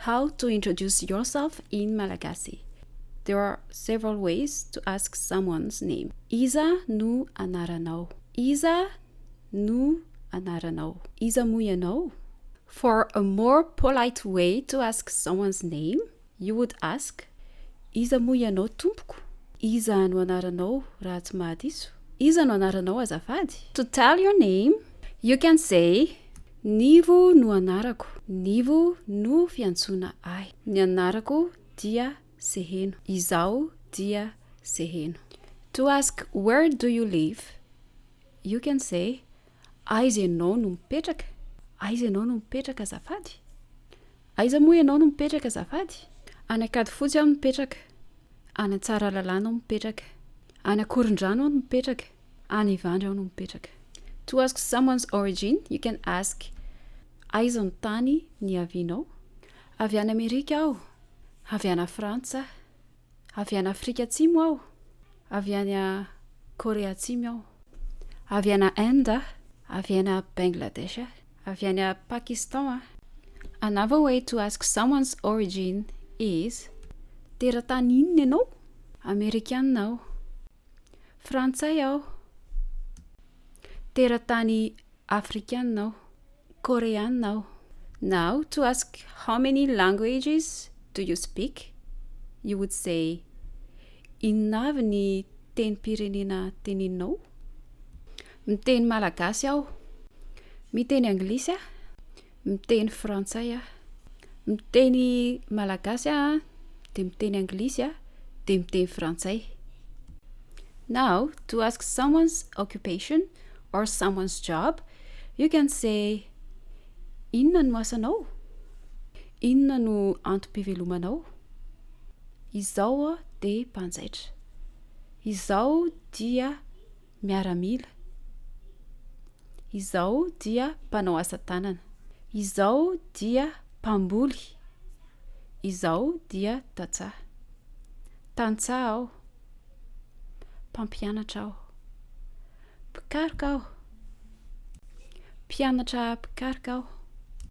How to introduce yourself in Malagasy. There are several ways to ask someone's name. Iza no anaranao? Iza no anaranao? Iza mo ianao? For a more polite way to ask someone's name, you would ask, Iza mo ianao tompoko? Iza no anaranao raha tsy mahadiso? Iza no anaranao azafady? To tell your name, you can say, Nivo no anarako. Nivo no fiantsona ahy. Ny anarako dia Seheno. Izao dia Seheno. To ask where do you live, you can say, aiza ianao no mipetraka? Aiza ianao no mipetraka azafady? Aiza moa ianao no mipetraka azafady? Any Ankadifotsy aho no mipetraka. Any Tsaralalàna aho no mipetraka. Any Akorondrano aho no mipetraka. Any Ivandry aho no mipetraka. To ask someone's origin, you can ask, aiza ny tany niavianao? Avy any Amerika aho. Avy any Frantsa. Avy any Afrika Atsimo aho. Avy any Korea Atsimo aho. Avy any Inde. Avy any Bangladesh. Avy any Pakistan. Another way to ask someone's origin is, teratany inona ianao? Amerikanina aho. Frantsay aho. Teratany Afrikanina aho. Koreanina aho. Now, to ask how many languages do you speak, you would say, inona avy ny tenim-pirenena teneninao? Miteny Malagasy aho. Miteny Anglisy aho. Miteny Frantsay aho. Miteny Malagasy aho, dia miteny Anglisy aho, dia miteny Frantsay. Now, to ask someone's occupation or someone's job, you can say, inona no asanao? Inona no antom-pivelomanao? Izao dia mpanjaitra. Izao dia miaramila. Izao dia mpanao asa tanana. Izao dia mpamboly. Izao dia tantsaha. Tantsaha aho. Mpampianatra aho. Mpikaroka aho. Mpianatra mpikaroka aho.